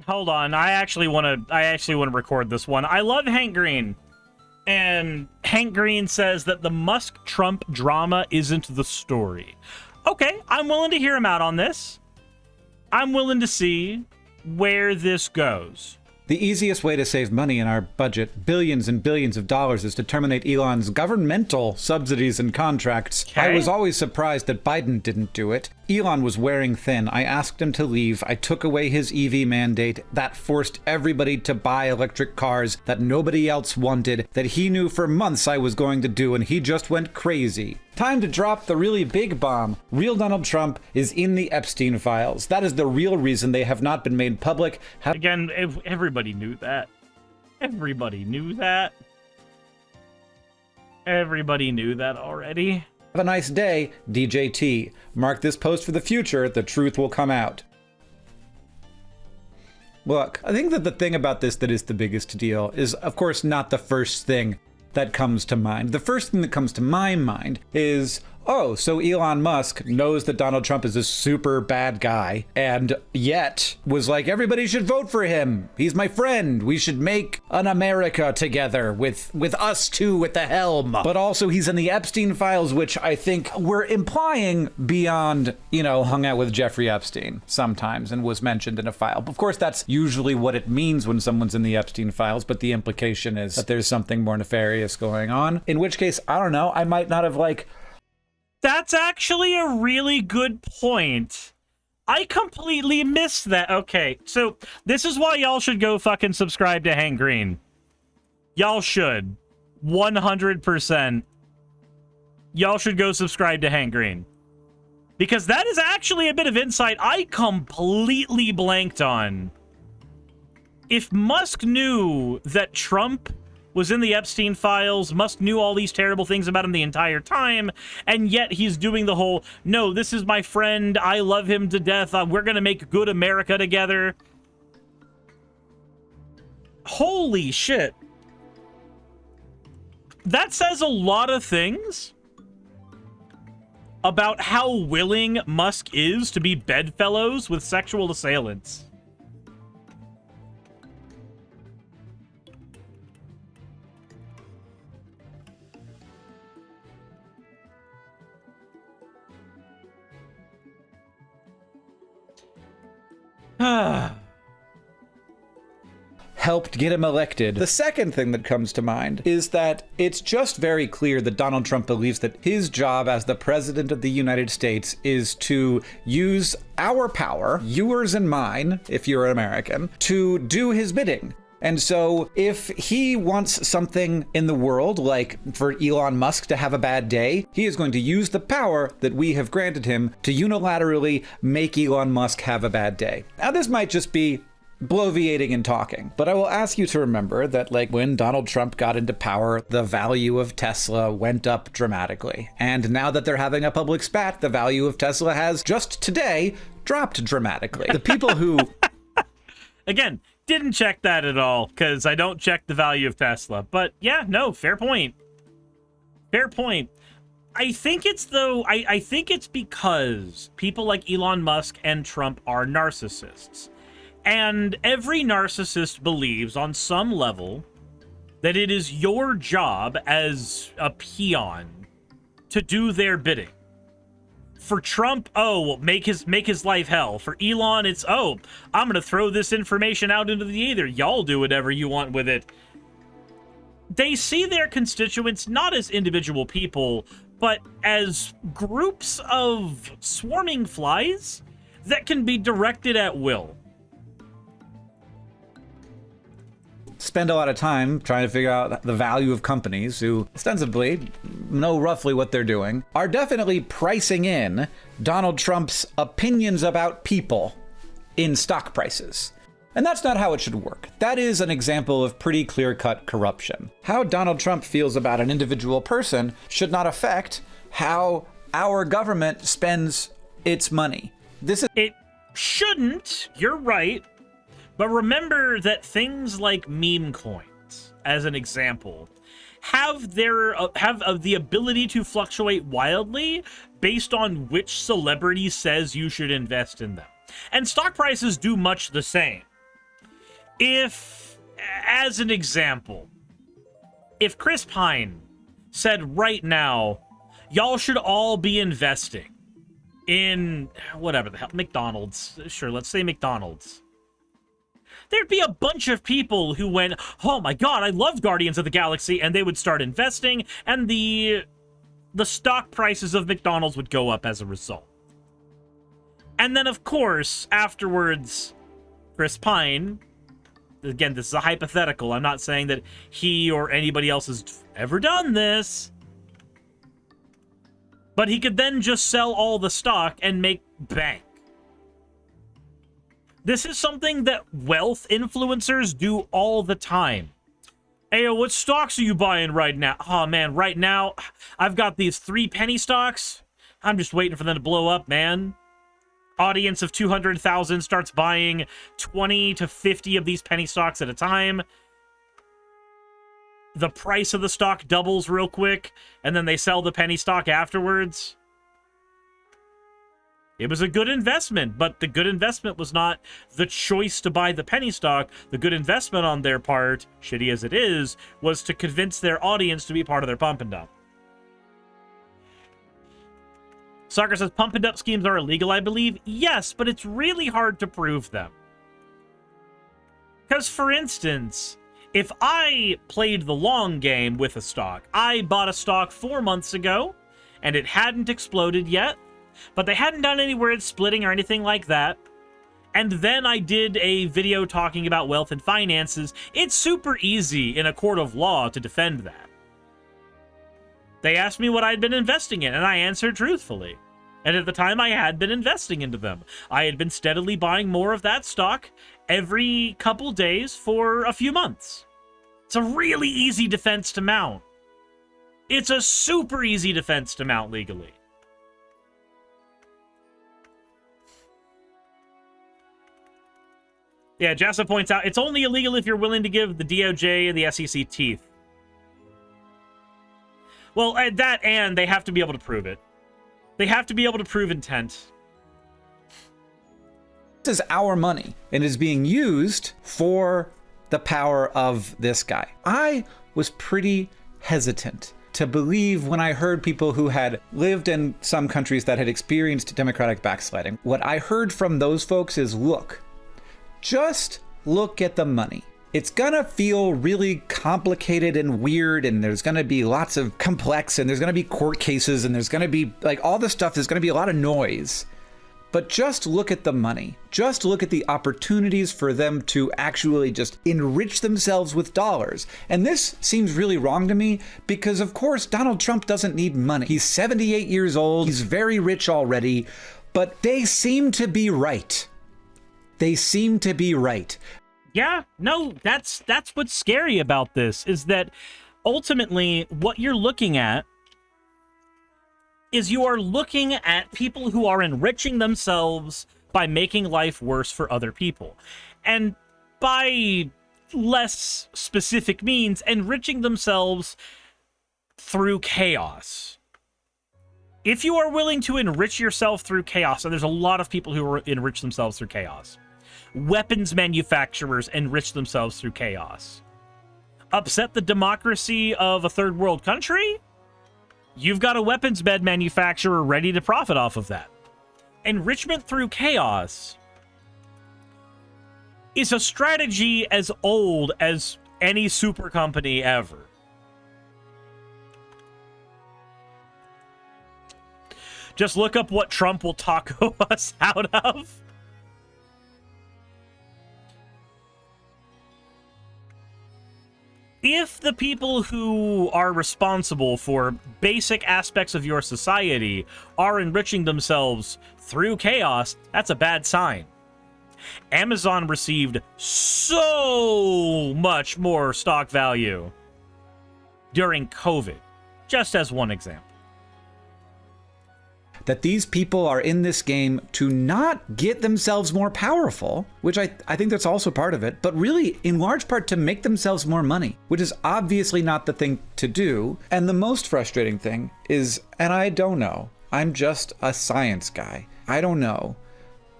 Hold on. I actually want to record this one. I love Hank Green. And Hank Green says that the Musk-Trump drama isn't the story. Okay, I'm willing to hear him out on this. I'm willing to see where this goes. The easiest way to save money in our budget, billions and billions of dollars, is to terminate Elon's governmental subsidies and contracts. Okay. I was always surprised that Biden didn't do it. Elon was wearing thin. I asked him to leave. I took away his EV mandate. That forced everybody to buy electric cars that nobody else wanted, that he knew for months I was going to do, and he just went crazy. Time to drop the really big bomb. Real Donald Trump is in the Epstein files. That is the real reason they have not been made public. Again, everybody knew that. Everybody knew that. Everybody knew that already. Have a nice day, DJT. Mark this post for the future. The truth will come out. Look, I think that the thing about this that is the biggest deal is, of course, not the first thing that comes to mind. The first thing that comes to my mind is, oh, so Elon Musk knows that Donald Trump is a super bad guy, and yet was like, everybody should vote for him. He's my friend. We should make an America together with us two at the helm. But also he's in the Epstein files, which I think we're implying beyond, hung out with Jeffrey Epstein sometimes and was mentioned in a file. Of course, that's usually what it means when someone's in the Epstein files, but the implication is that there's something more nefarious going on. In which case, I don't know, I might not have That's actually a really good point. I completely missed that. Okay, so this is why y'all should go fucking subscribe to Hank Green. Y'all should. 100%. Y'all should go subscribe to Hank Green. Because that is actually a bit of insight I completely blanked on. If Musk knew that Trump was in the Epstein files, Musk knew all these terrible things about him the entire time, and yet he's doing the whole, no, this is my friend, I love him to death, we're gonna make good America together. Holy shit. That says a lot of things about how willing Musk is to be bedfellows with sexual assailants. Helped get him elected. The second thing that comes to mind is that it's just very clear that Donald Trump believes that his job as the president of the United States is to use our power, yours and mine, if you're an American, to do his bidding. And so if he wants something in the world, like for Elon Musk to have a bad day, he is going to use the power that we have granted him to unilaterally make Elon Musk have a bad day. Now, this might just be bloviating and talking, but I will ask you to remember that, when Donald Trump got into power, the value of Tesla went up dramatically. And now that they're having a public spat, the value of Tesla has just today dropped dramatically. The people who... Again, didn't check that at all, because I don't check the value of Tesla. But yeah, no, fair point. Fair point. I think it's, though, I think it's because people like Elon Musk and Trump are narcissists. And every narcissist believes on some level that it is your job as a peon to do their bidding. For Trump, oh, make his life hell. For Elon, it's, oh, I'm going to throw this information out into the ether. Y'all do whatever you want with it. They see their constituents not as individual people, but as groups of swarming flies that can be directed at will. Spend a lot of time trying to figure out the value of companies who ostensibly know roughly what they're doing, are definitely pricing in Donald Trump's opinions about people in stock prices. And that's not how it should work. That is an example of pretty clear-cut corruption. How Donald Trump feels about an individual person should not affect how our government spends its money. It shouldn't, you're right. But remember that things like meme coins, as an example, have the ability to fluctuate wildly based on which celebrity says you should invest in them. And stock prices do much the same. If, as an example, if Chris Pine said right now, y'all should all be investing in whatever the hell, McDonald's. Sure, let's say McDonald's. There'd be a bunch of people who went, oh my god, I love Guardians of the Galaxy, and they would start investing, and the stock prices of McDonald's would go up as a result. And then, of course, afterwards, Chris Pine, again, this is a hypothetical, I'm not saying that he or anybody else has ever done this, but he could then just sell all the stock and make bank. This is something that wealth influencers do all the time. Hey, what stocks are you buying right now? Oh, man, right now, I've got these 3 penny stocks. I'm just waiting for them to blow up, man. Audience of 200,000 starts buying 20 to 50 of these penny stocks at a time. The price of the stock doubles real quick, and then they sell the penny stock afterwards. It was a good investment, but the good investment was not the choice to buy the penny stock. The good investment on their part, shitty as it is, was to convince their audience to be part of their pump and dump. Soccer says pump and dump schemes are illegal, I believe. Yes, but it's really hard to prove them. Because, for instance, if I played the long game with a stock, I bought a stock 4 months ago, and it hadn't exploded yet, but they hadn't done any weird splitting or anything like that. And then I did a video talking about wealth and finances. It's super easy in a court of law to defend that. They asked me what I'd been investing in, and I answered truthfully. And at the time, I had been investing into them. I had been steadily buying more of that stock every couple days for a few months. It's a really easy defense to mount. It's a super easy defense to mount legally. Yeah, Jassa points out, it's only illegal if you're willing to give the DOJ and the SEC teeth. Well, that and they have to be able to prove it. They have to be able to prove intent. This is our money and is being used for the power of this guy. I was pretty hesitant to believe when I heard people who had lived in some countries that had experienced democratic backsliding. What I heard from those folks is, look, just look at the money. It's gonna feel really complicated and weird, and there's gonna be lots of complex, and there's gonna be court cases, and there's gonna be like all this stuff, there's gonna be a lot of noise. But just look at the money. Just look at the opportunities for them to actually just enrich themselves with dollars. And this seems really wrong to me because, of course, Donald Trump doesn't need money. He's 78 years old. He's very rich already. But they seem to be right. They seem to be right. Yeah, no, that's what's scary about this, is that ultimately what you're looking at is you are looking at people who are enriching themselves by making life worse for other people. And by less specific means, enriching themselves through chaos. If you are willing to enrich yourself through chaos, and there's a lot of people who enrich themselves through chaos. Weapons manufacturers enrich themselves through chaos. Upset the democracy of a third world country? You've got a weapons bed manufacturer ready to profit off of that. Enrichment through chaos is a strategy as old as any super company ever. Just look up what Trump will taco us out of. If the people who are responsible for basic aspects of your society are enriching themselves through chaos, that's a bad sign. Amazon received so much more stock value during COVID, just as one example. That these people are in this game to not get themselves more powerful, which I think that's also part of it, but really in large part to make themselves more money, which is obviously not the thing to do. And the most frustrating thing is, and I don't know, I'm just a science guy, I don't know,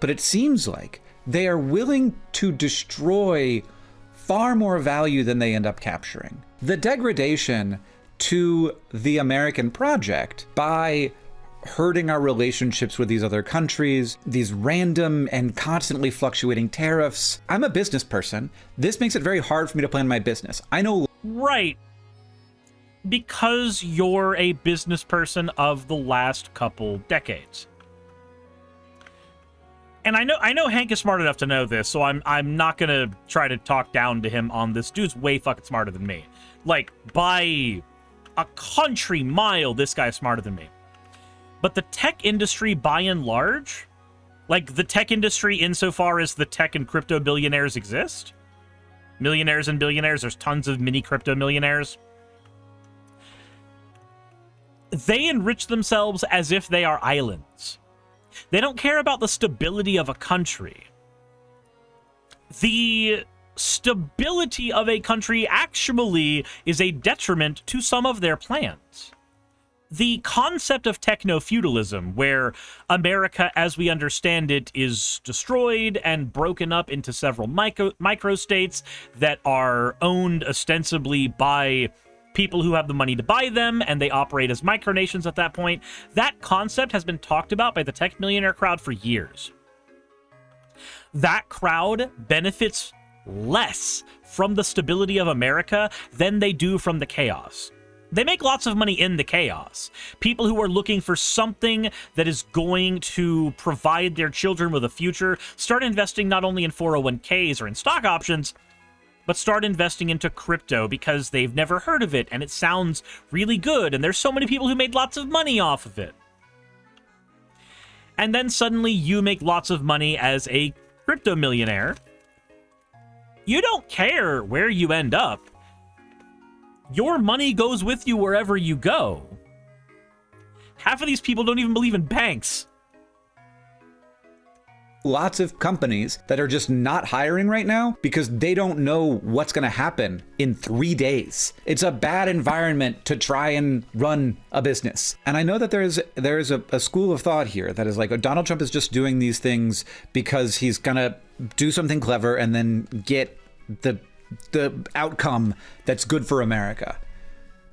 but it seems like they are willing to destroy far more value than they end up capturing. The degradation to the American project by hurting our relationships with these other countries, these random and constantly fluctuating tariffs. I'm a business person. This makes it very hard for me to plan my business. I know. Right. Because you're a business person of the last couple decades. And I know Hank is smart enough to know this, so I'm not gonna try to talk down to him on this. Dude's way fucking smarter than me. Like, by a country mile, this guy's smarter than me. But the tech industry, by and large, like the tech industry insofar as the tech and crypto billionaires exist, millionaires and billionaires, there's tons of mini crypto millionaires. They enrich themselves as if they are islands. They don't care about the stability of a country. The stability of a country actually is a detriment to some of their plans. The concept of technofeudalism, where America, as we understand it, is destroyed and broken up into several microstates that are owned ostensibly by people who have the money to buy them, and they operate as micronations at that point. That concept has been talked about by the tech millionaire crowd for years. That crowd benefits less from the stability of America than they do from the chaos. They make lots of money in the chaos. People who are looking for something that is going to provide their children with a future start investing not only in 401ks or in stock options, but start investing into crypto because they've never heard of it and it sounds really good and there's so many people who made lots of money off of it. And then suddenly you make lots of money as a crypto millionaire. You don't care where you end up. Your money goes with you wherever you go. Half of these people don't even believe in banks. Lots of companies that are just not hiring right now because they don't know what's going to happen in 3 days. It's a bad environment to try and run a business. And I know that there is a school of thought here that is like, oh, Donald Trump is just doing these things because he's going to do something clever and then get the outcome that's good for America.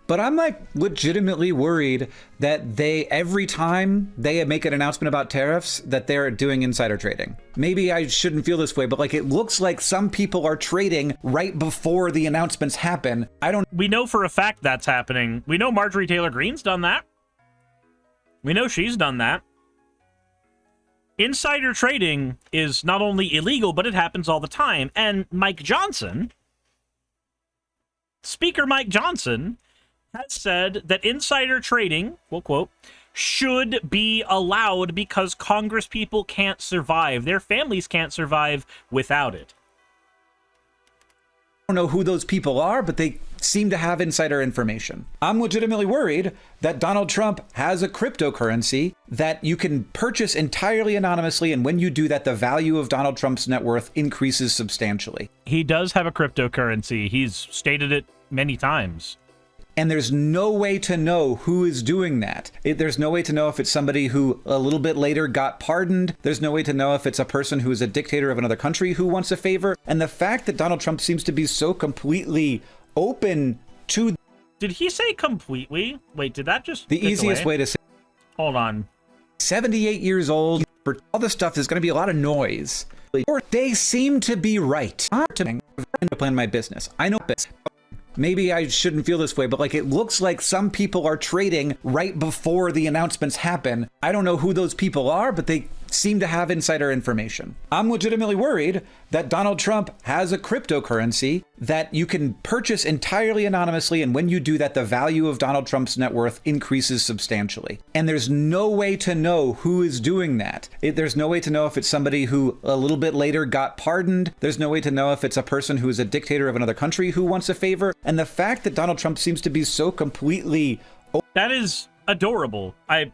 But I'm like legitimately worried that every time they make an announcement about tariffs, that they're doing insider trading. Maybe I shouldn't feel this way, but like it looks like some people are trading right before the announcements happen. We know for a fact that's happening. We know Marjorie Taylor Greene's done that. We know she's done that. Insider trading is not only illegal, but it happens all the time. And Speaker Mike Johnson has said that insider trading, quote, quote, should be allowed because Congress people can't survive. Their families can't survive without it. I don't know who those people are, but they seem to have insider information. I'm legitimately worried that Donald Trump has a cryptocurrency that you can purchase entirely anonymously, and when you do that, the value of Donald Trump's net worth increases substantially. He does have a cryptocurrency. He's stated it many times. And there's no way to know who is doing that. There's no way to know if it's somebody who a little bit later got pardoned. There's no way to know if it's a person who is a dictator of another country who wants a favor. And the fact that Donald Trump seems to be so completely open to... Did he say completely? Wait, did that just... The easiest way to say... Hold on. 78 years old. For all this stuff, there's going to be a lot of noise. Or they seem to be right. I'm trying to plan my business. I know this. Maybe I shouldn't feel this way, but like it looks like some people are trading right before the announcements happen. I don't know who those people are, but they seem to have insider information. I'm legitimately worried that Donald Trump has a cryptocurrency that you can purchase entirely anonymously, and when you do that, the value of Donald Trump's net worth increases substantially. And there's no way to know who is doing that. There's no way to know if it's somebody who a little bit later got pardoned. There's no way to know if it's a person who is a dictator of another country who wants a favor. And the fact that Donald Trump seems to be so completely... That is adorable. I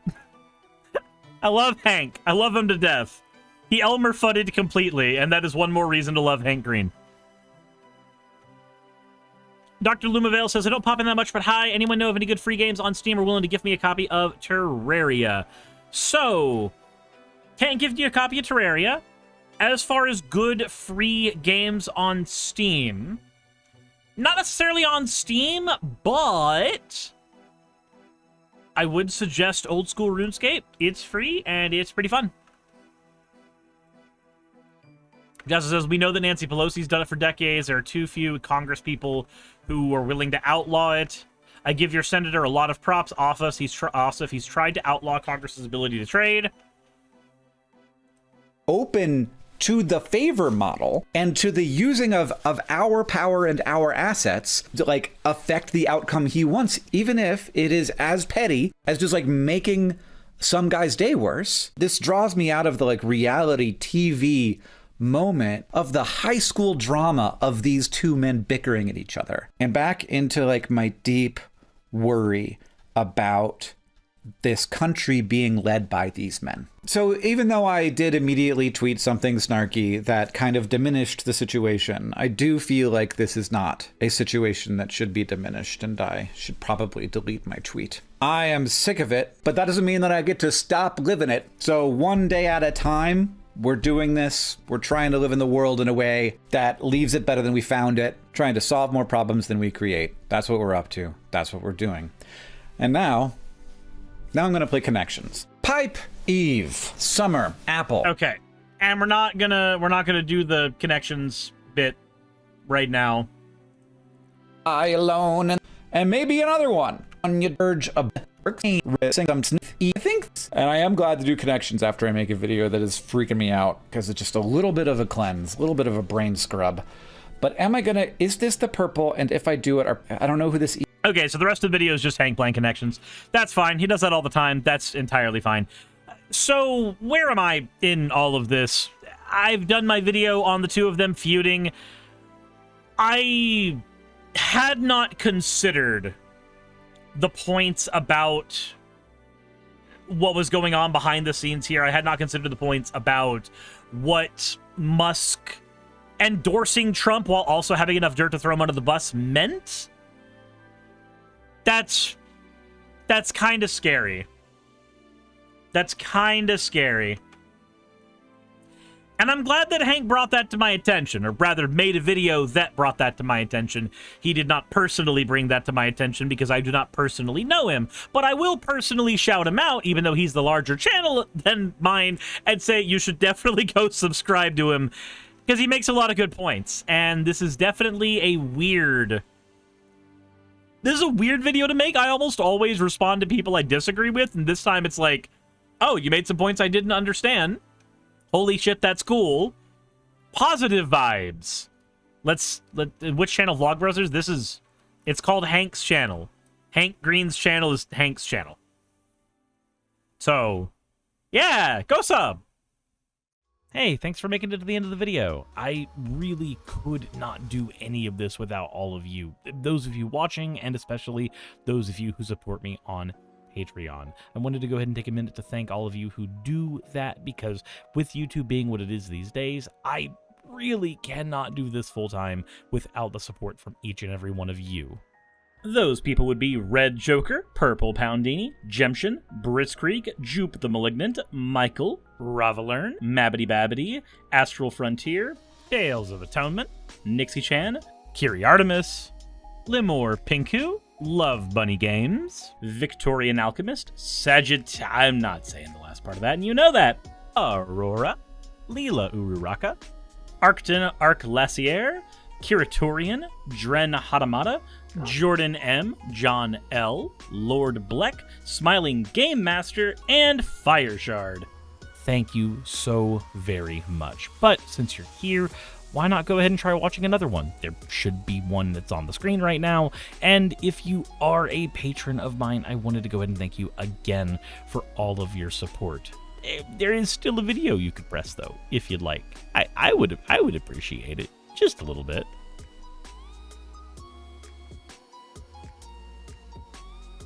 love Hank. I love him to death. He Elmer Fudded completely, and that is one more reason to love Hank Green. Dr. Lumavale says, I don't pop in that much, but hi. Anyone know of any good free games on Steam or willing to give me a copy of Terraria? So, can't give you a copy of Terraria. As far as good free games on Steam, Not necessarily on Steam, but I would suggest Old School RuneScape. It's free, and it's pretty fun. Justice says, we know that Nancy Pelosi's done it for decades. There are too few Congress people who are willing to outlaw it. I give your senator a lot of props. Office, he's tried to outlaw Congress's ability to trade. Open to the favor model and to the using of our power and our assets to like affect the outcome he wants, even if it is as petty as just like making some guy's day worse. This draws me out of the like reality TV moment of the high school drama of these two men bickering at each other, and back into like my deep worry about this country being led by these men. So even though I did immediately tweet something snarky that kind of diminished the situation, I do feel like this is not a situation that should be diminished, and I should probably delete my tweet. I am sick of it, but that doesn't mean that I get to stop living it. So one day at a time, we're doing this. We're trying to live in the world in a way that leaves it better than we found it, trying to solve more problems than we create. That's what we're up to. That's what we're doing. And now I'm going to play Connections. Pipe, Eve, Summer, Apple. Okay. And we're not gonna do the Connections bit right now. I alone and maybe another one on your urge of I think, and I am glad to do Connections after I make a video that is freaking me out because it's just a little bit of a cleanse, a little bit of a brain scrub. But is this the purple? And if I do it, I don't know who this is. Okay, so the rest of the video is just Hank playing Connections. That's fine. He does that all the time. That's entirely fine. So where am I in all of this? I've done my video on the two of them feuding. I had not considered the points about what was going on behind the scenes here. I had not considered the points about what Musk endorsing Trump while also having enough dirt to throw him under the bus meant. That's kind of scary. That's kind of scary. And I'm glad that Hank brought that to my attention, or rather made a video that brought that to my attention. He did not personally bring that to my attention because I do not personally know him, but I will personally shout him out, even though he's the larger channel than mine, and say you should definitely go subscribe to him because he makes a lot of good points. And this is definitely a weird... This is a weird video to make. I almost always respond to people I disagree with, and this time it's like, oh, you made some points I didn't understand. Holy shit, that's cool. Positive vibes. Which channel? Vlogbrothers? It's called Hank's channel. Hank Green's channel is Hank's channel. So, yeah, go sub. Hey, thanks for making it to the end of the video. I really could not do any of this without all of you. Those of you watching, and especially those of you who support me on Patreon. I wanted to go ahead and take a minute to thank all of you who do that, because with YouTube being what it is these days, I really cannot do this full time without the support from each and every one of you. Those people would be Red Joker, Purple Poundini, Jemshin, Britzkrieg, Jupe the Malignant, Michael, Ravalern, Mabbity Babbity, Astral Frontier, Tales of Atonement, Nixie Chan, Kiri Artemis, Limor Pinku, Love Bunny Games, Victorian Alchemist, I'm not saying the last part of that, and you know that. Aurora, Leela Ururaka, Arcton Arclacier, Kiratorian, Dren Hadamata, Jordan M, John L, Lord Bleck, Smiling Game Master, and Fireshard. Thank you so very much. But since you're here, why not go ahead and try watching another one? There should be one that's on the screen right now. And if you are a patron of mine, I wanted to go ahead and thank you again for all of your support. There is still a video you could press, though, if you'd like. I would appreciate it just a little bit.